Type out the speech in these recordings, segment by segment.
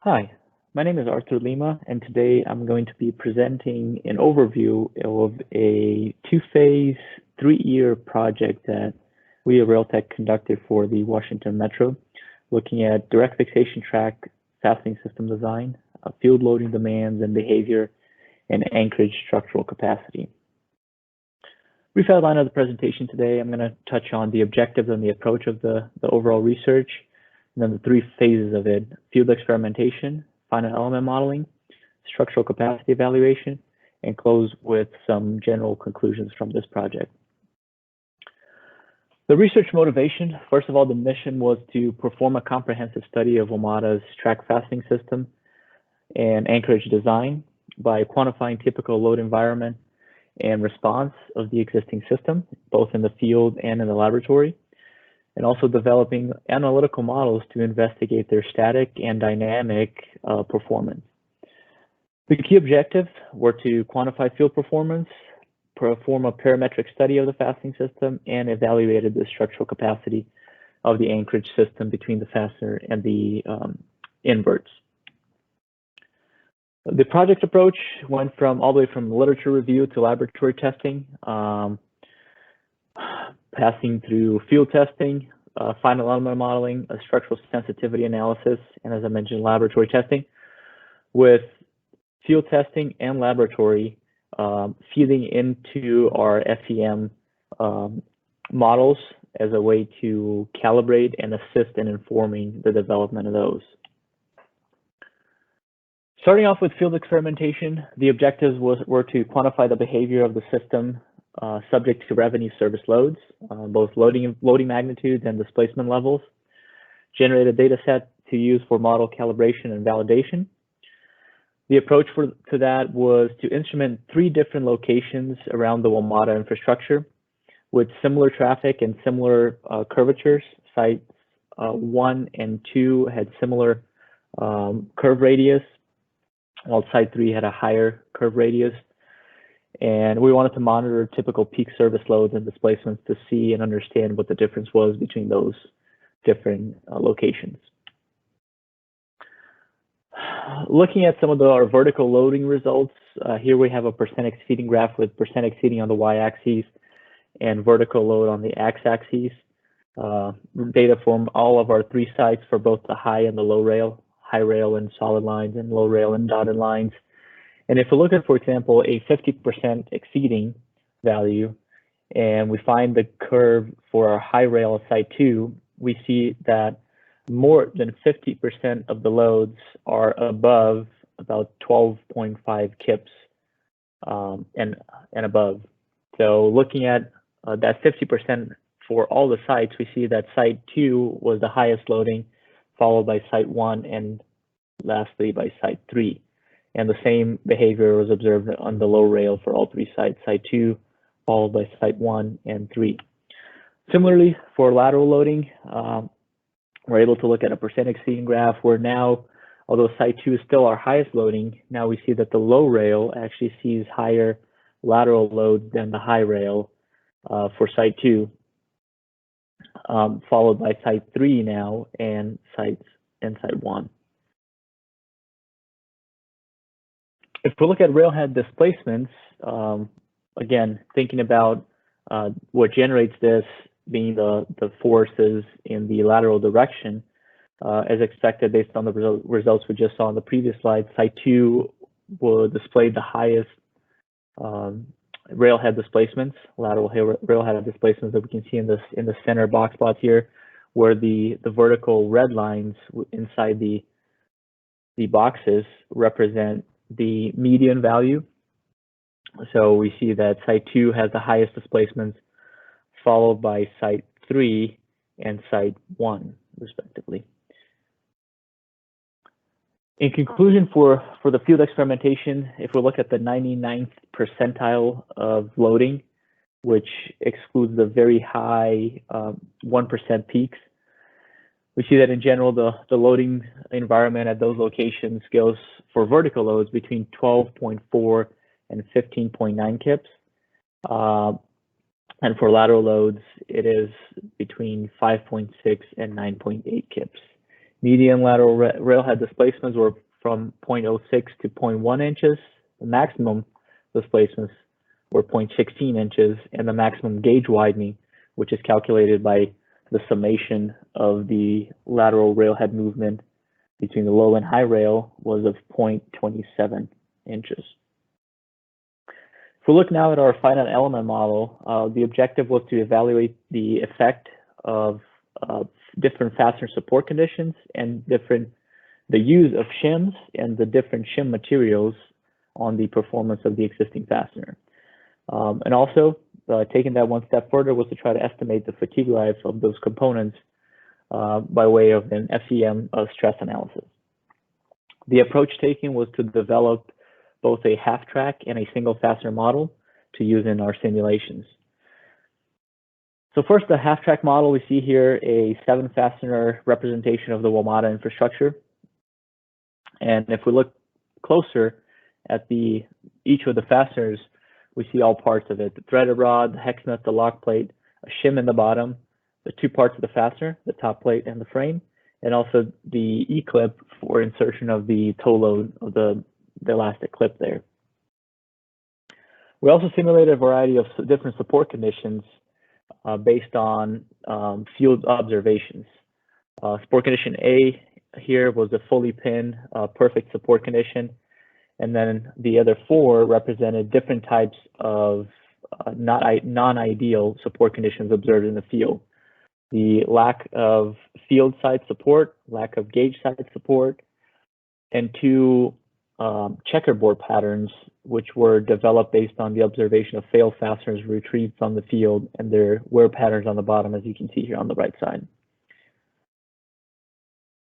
Hi, my name is Arthur Lima, and today I'm going to be presenting an overview of a two-phase, three-year project that we at Railtech conducted for the Washington Metro, looking at direct fixation track fastening system design, field loading demands and behavior, and Anchorage structural capacity. Brief outline of the presentation today, I'm going to touch on the objectives and the approach of the overall research, and then the three phases of it: field experimentation, finite element modeling, structural capacity evaluation, and close with some general conclusions from this project. The research motivation: first of all, the mission was to perform a comprehensive study of WMATA's track fastening system and Anchorage design by quantifying typical load environment and response of the existing system, both in the field and in the laboratory, and also developing analytical models to investigate their static and dynamic performance. The key objectives were to quantify field performance, perform a parametric study of the fastening system, and evaluated the structural capacity of the Anchorage system between the fastener and the inverts. The project approach went all the way from literature review to laboratory testing, passing through field testing, finite element modeling, a structural sensitivity analysis, and as I mentioned, laboratory testing, with field testing and laboratory feeding into our FEM models as a way to calibrate and assist in informing the development of those. Starting off with field experimentation, the objectives were to quantify the behavior of the system subject to revenue service loads, both loading magnitudes and displacement levels, generate a data set to use for model calibration and validation. The approach to that was to instrument 3 different locations around the WMATA infrastructure with similar traffic and similar curvatures. Sites 1 and 2 had similar curve radius, while site 3 had a higher curve radius. And we wanted to monitor typical peak service loads and displacements to see and understand what the difference was between those different locations. Looking at some of our vertical loading results, here we have a percent exceeding graph with percent exceeding on the y-axis and vertical load on the x-axis. Data from all of our 3 sites for both the high and the low rail, high rail in solid lines and low rail in dotted lines. And if we look at, for example, a 50% exceeding value, and we find the curve for our high rail at site 2, we see that more than 50% of the loads are above about 12.5 kips and above. So looking at that 50% for all the sites, we see that site 2 was the highest loading, followed by site 1, and lastly by site 3. And the same behavior was observed on the low rail for all 3 sites, site 2, followed by site 1 and 3. Similarly, for lateral loading, we're able to look at a percent exceeding graph where now, although site 2 is still our highest loading, now we see that the low rail actually sees higher lateral loads than the high rail for site 2, followed by site 3 now and site 1. If we look at railhead displacements, again, thinking about what generates this being the forces in the lateral direction, as expected based on the results we just saw on the previous slide, site 2 will display the highest railhead displacements, lateral railhead displacements that we can see in the center box plot here, where the vertical red lines inside the boxes represent the median value. So we see that site 2 has the highest displacements, followed by site 3 and site 1, respectively. In conclusion, for the field experimentation, if we look at the 99th percentile of loading, which excludes the very high 1% peaks, we see that in general, the loading environment at those locations goes for vertical loads between 12.4 and 15.9 kips. And for lateral loads, it is between 5.6 and 9.8 kips Median lateral railhead displacements were from 0.06 to 0.1 inches. The maximum displacements were 0.16 inches, and the maximum gauge widening, which is calculated by the summation of the lateral railhead movement between the low and high rail, was of 0.27 inches. If we look now at our finite element model, the objective was to evaluate the effect of different fastener support conditions and the use of shims and the different shim materials on the performance of the existing fastener. And also, taking that one step further was to try to estimate the fatigue life of those components by way of an FEM stress analysis. The approach taken was to develop both a half-track and a single fastener model to use in our simulations. So first, the half-track model, we see here a 7-fastener representation of the WMATA infrastructure. And if we look closer at each of the fasteners, we see all parts of it: the threaded rod, the hex nut, the lock plate, a shim in the bottom, the 2 parts of the fastener, the top plate and the frame, and also the E-clip for insertion of the toe load of the elastic clip there. We also simulated a variety of different support conditions based on field observations. Support condition A here was a fully pinned, perfect support condition. And then the other 4 represented different types of non-ideal support conditions observed in the field. The lack of field side support, lack of gauge side support, and 2 checkerboard patterns, which were developed based on the observation of failed fasteners retrieved from the field and their wear patterns on the bottom, as you can see here on the right side.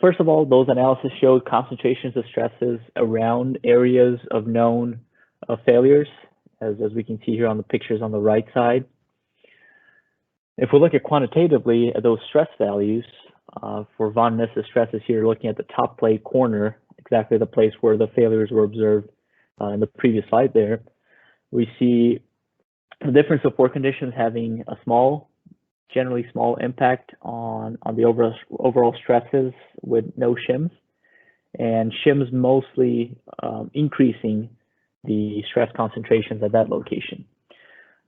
First of all, those analyses showed concentrations of stresses around areas of known failures, as we can see here on the pictures on the right side. If we look at quantitatively at those stress values, for von Mises stresses here, looking at the top plate corner, exactly the place where the failures were observed in the previous slide there, we see the different support conditions having a generally small impact on the overall stresses with no shims, and shims mostly increasing the stress concentrations at that location.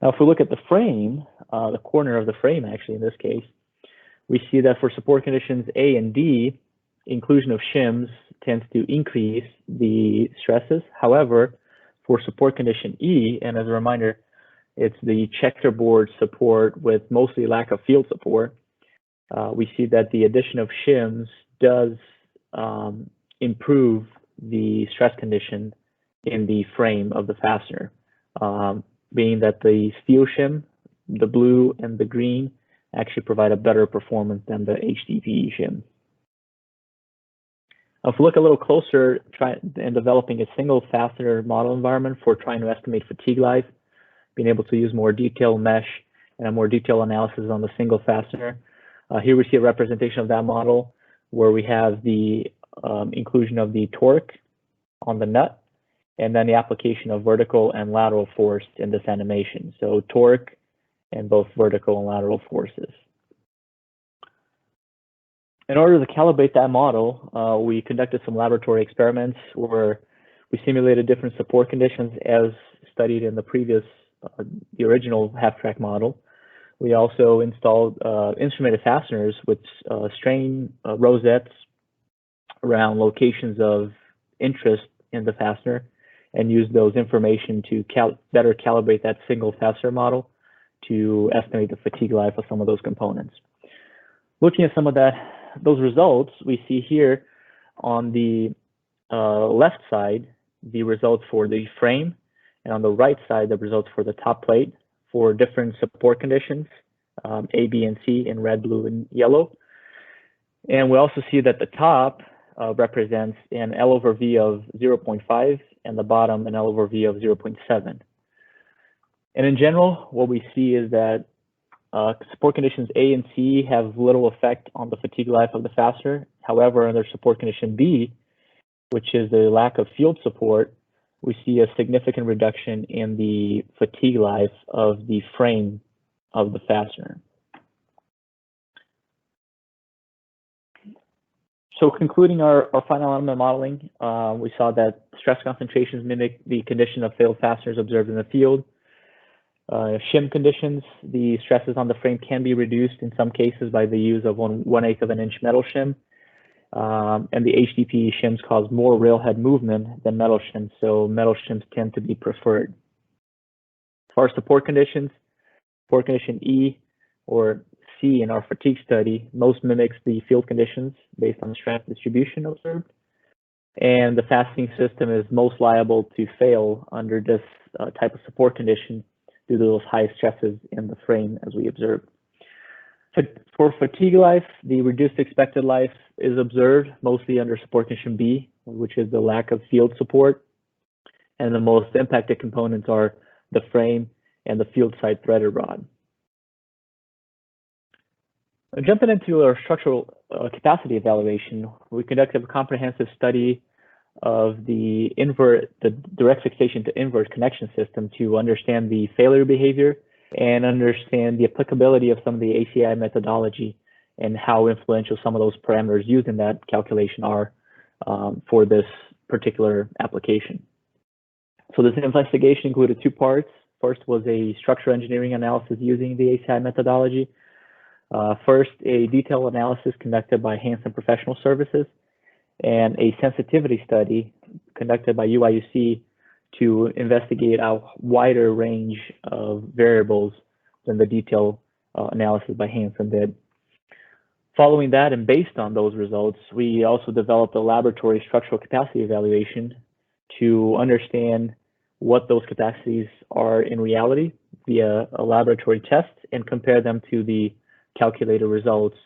Now, if we look at the frame, the corner of the frame actually in this case, we see that for support conditions A and D, inclusion of shims tends to increase the stresses. However, for support condition E, and as a reminder, it's the checkerboard support with mostly lack of field support, we see that the addition of shims does improve the stress condition in the frame of the fastener, being that the steel shim, the blue and the green, actually provide a better performance than the HDPE shim. If we look a little closer in developing a single fastener model environment for trying to estimate fatigue life, being able to use more detailed mesh and a more detailed analysis on the single fastener. Here we see a representation of that model where we have the inclusion of the torque on the nut and then the application of vertical and lateral force in this animation. So torque and both vertical and lateral forces. In order to calibrate that model, we conducted some laboratory experiments where we simulated different support conditions as studied in the previous, the original half-track model. We also installed instrumented fasteners with strain rosettes around locations of interest in the fastener and used those information to better calibrate that single fastener model to estimate the fatigue life of some of those components. Looking at some of those results, we see here on the left side the results for the frame, and on the right side the results for the top plate for different support conditions, A, B, and C in red, blue, and yellow. And we also see that the top represents an L over V of 0.5 and the bottom an L over V of 0.7. And in general, what we see is that support conditions A and C have little effect on the fatigue life of the fastener. However, under support condition B, which is the lack of field support, we see a significant reduction in the fatigue life of the frame of the fastener. So concluding our final element modeling, we saw that stress concentrations mimic the condition of failed fasteners observed in the field. Shim conditions, the stresses on the frame can be reduced in some cases by the use of 1/8 of an inch metal shim. And the HDPE shims cause more railhead movement than metal shims, so metal shims tend to be preferred. As far as support conditions, support condition E or C in our fatigue study most mimics the field conditions based on the strength distribution observed. And the fastening system is most liable to fail under this type of support condition due to those high stresses in the frame as we observed. For fatigue life, the reduced expected life is observed mostly under support condition B, which is the lack of field support. And the most impacted components are the frame and the field side threaded rod. Jumping into our structural capacity evaluation, we conducted a comprehensive study of the direct fixation to invert connection system to understand the failure behavior and understand the applicability of some of the ACI methodology and how influential some of those parameters used in that calculation are for this particular application. So this investigation included two parts. First was a structural engineering analysis using the ACI methodology. First, a detailed analysis conducted by Hansen Professional Services and a sensitivity study conducted by UIUC to investigate a wider range of variables than the detailed analysis by Hansen did. Following that, and based on those results, we also developed a laboratory structural capacity evaluation to understand what those capacities are in reality via a laboratory test and compare them to the calculated results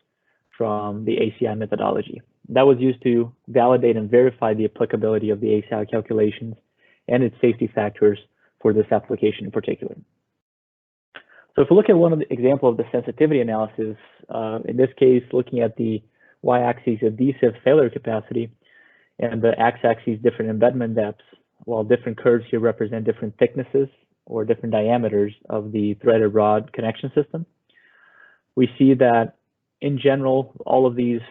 from the ACI methodology. That was used to validate and verify the applicability of the ACI calculations and its safety factors for this application in particular. So if we look at one of the example of the sensitivity analysis, in this case, looking at the y-axis adhesive failure capacity and the x-axis different embedment depths, while different curves here represent different thicknesses or different diameters of the threaded rod connection system. We see that in general, all of these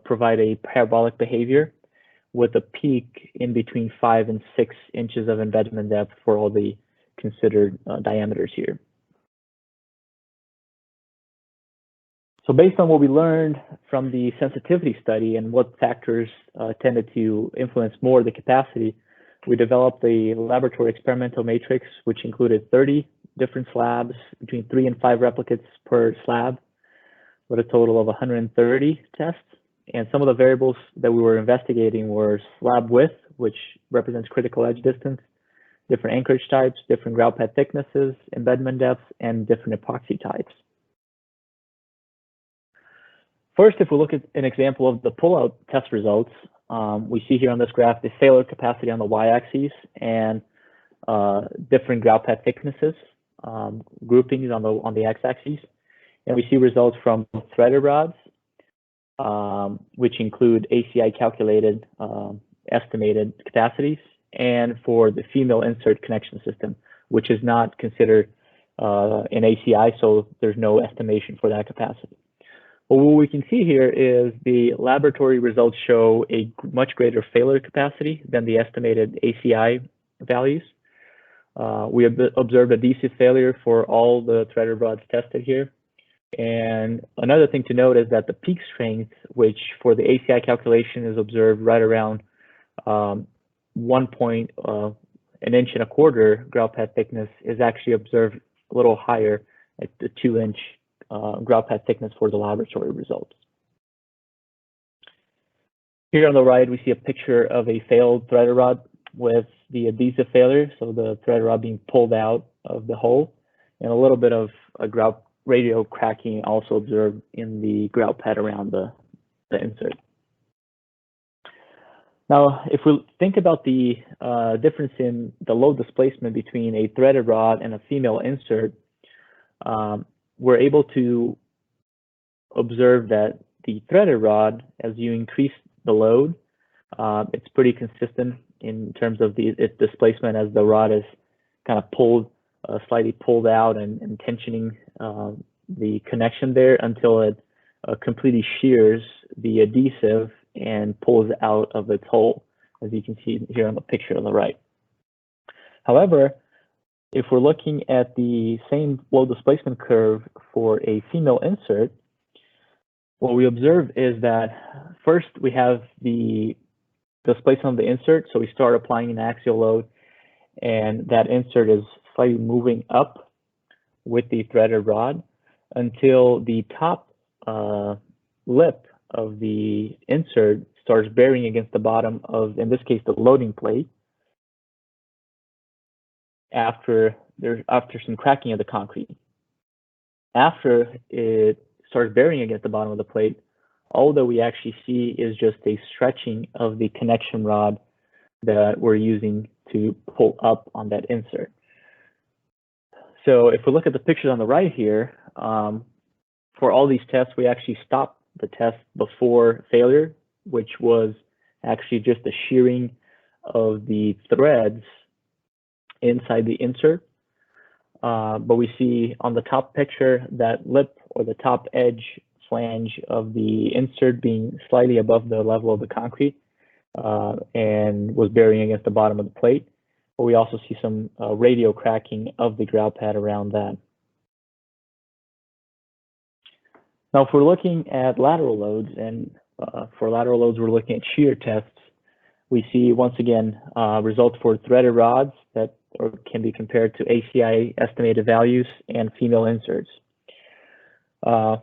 provide a parabolic behavior with a peak in between 5 and 6 inches of embedment depth for all the considered diameters here. So based on what we learned from the sensitivity study and what factors tended to influence more the capacity, we developed a laboratory experimental matrix, which included 30 different slabs, between 3 and 5 replicates per slab, with a total of 130 tests. And some of the variables that we were investigating were slab width, which represents critical edge distance, different anchorage types, different grout pad thicknesses, embedment depths, and different epoxy types. First, if we look at an example of the pullout test results, we see here on this graph the failure capacity on the y-axis and different grout pad thicknesses, groupings on the x-axis. And we see results from threaded rods, which include ACI calculated estimated capacities, and for the female insert connection system, which is not considered an ACI, so there's no estimation for that capacity. But what we can see here is the laboratory results show a much greater failure capacity than the estimated ACI values. We observed adhesive failure for all the threaded rods tested here. And another thing to note is that the peak strength, which for the ACI calculation is observed right around 1 point, an inch and a quarter grout pad thickness, is actually observed a little higher at the 2-inch grout pad thickness for the laboratory results. Here on the right, we see a picture of a failed threaded rod with the adhesive failure, so the threaded rod being pulled out of the hole, and a little bit of a grout radial cracking also observed in the grout pad around the insert. Now, if we think about the difference in the load displacement between a threaded rod and a female insert, we're able to observe that the threaded rod, as you increase the load, it's pretty consistent in terms of its displacement as the rod is kind of pulled, slightly pulled out and tensioning the connection there until it completely shears the adhesive and pulls out of its hole, as you can see here on the picture on the right. However, if we're looking at the same load displacement curve for a female insert, what we observe is that first we have the displacement of the insert. So we start applying an axial load, and that insert is slightly moving up with the threaded rod until the top lip of the insert starts bearing against the bottom of, in this case, the loading plate, after some cracking of the concrete. After it starts bearing against the bottom of the plate, all that we actually see is just a stretching of the connection rod that we're using to pull up on that insert. So if we look at the pictures on the right here, for all these tests, we actually stopped the test before failure, which was actually just the shearing of the threads inside the insert. But we see on the top picture that lip or the top edge flange of the insert being slightly above the level of the concrete and was bearing against the bottom of the plate. But we also see some radial cracking of the grout pad around that. Now, if we're looking at lateral loads, and for lateral loads, we're looking at shear tests, we see once again results for threaded rods that can be compared to ACI estimated values and female inserts.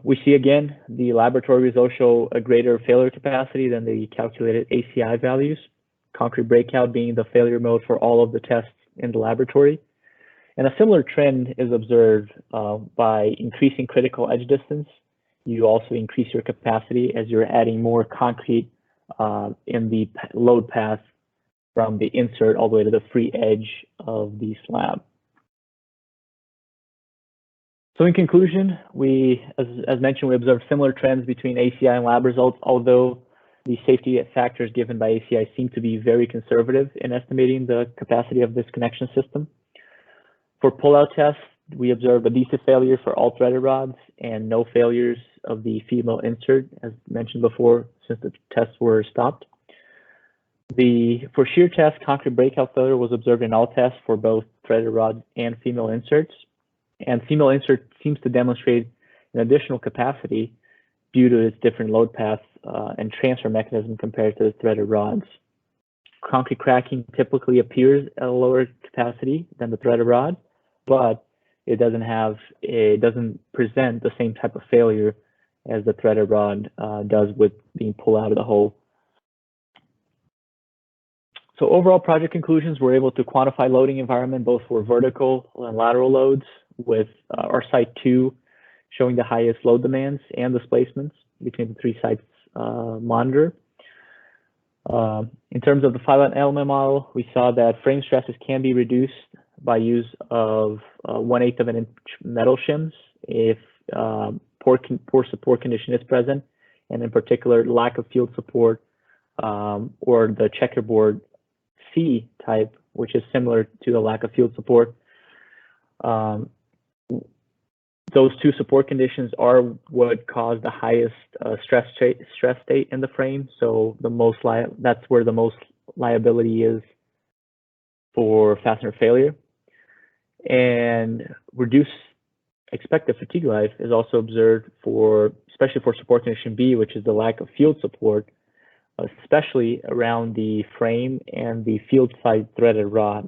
We see again the laboratory results show a greater failure capacity than the calculated ACI values, concrete breakout being the failure mode for all of the tests in the laboratory. And a similar trend is observed by increasing critical edge distance. You also increase your capacity as you're adding more concrete in the load path from the insert all the way to the free edge of the slab. So in conclusion, as mentioned, we observed similar trends between ACI and lab results, although the safety factors given by ACI seem to be very conservative in estimating the capacity of this connection system. For pull-out tests, we observed adhesive failure for all threaded rods and no failures of the female insert, as mentioned before, since the tests were stopped. For shear tests, concrete breakout failure was observed in all tests for both threaded rods and female inserts. And female insert seems to demonstrate an additional capacity due to its different load path and transfer mechanism compared to the threaded rods. Concrete cracking typically appears at a lower capacity than the threaded rod, but it doesn't present the same type of failure as the threaded rod does with being pulled out of the hole. So overall project conclusions, we're able to quantify loading environment both for vertical and lateral loads, with our site 2 showing the highest load demands and displacements between the 3 sites monitored. In terms of the finite element model, we saw that frame stresses can be reduced by use of 1/8 of an inch metal shims if poor support condition is present, and in particular lack of field support or the checkerboard C type, which is similar to the lack of field support. Those 2 support conditions are what cause the highest stress state in the frame. So that's where the most liability is for fastener failure. And reduced expected fatigue life is also observed especially for support condition B, which is the lack of field support, especially around the frame and the field side threaded rod.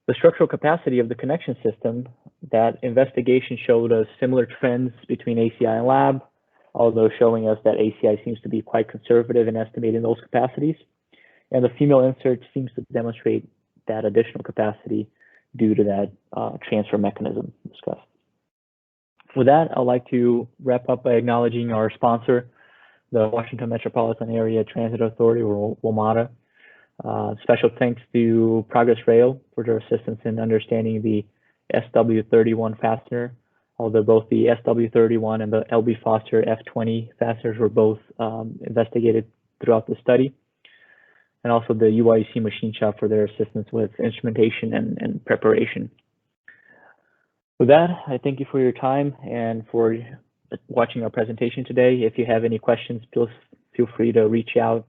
The structural capacity of the connection system, that investigation showed us similar trends between ACI and lab, although showing us that ACI seems to be quite conservative in estimating those capacities. And the female insert seems to demonstrate that additional capacity due to that transfer mechanism discussed. With that, I'd like to wrap up by acknowledging our sponsor, the Washington Metropolitan Area Transit Authority, or WMATA. Special thanks to Progress Rail for their assistance in understanding the SW31 fastener, although both the SW31 and the LB Foster F20 fasteners were both investigated throughout the study, and also the UIC Machine Shop for their assistance with instrumentation and preparation. With that, I thank you for your time and for watching our presentation today. If you have any questions, please feel free to reach out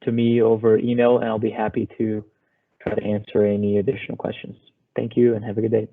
to me over email, and I'll be happy to try to answer any additional questions. Thank you and have a good day.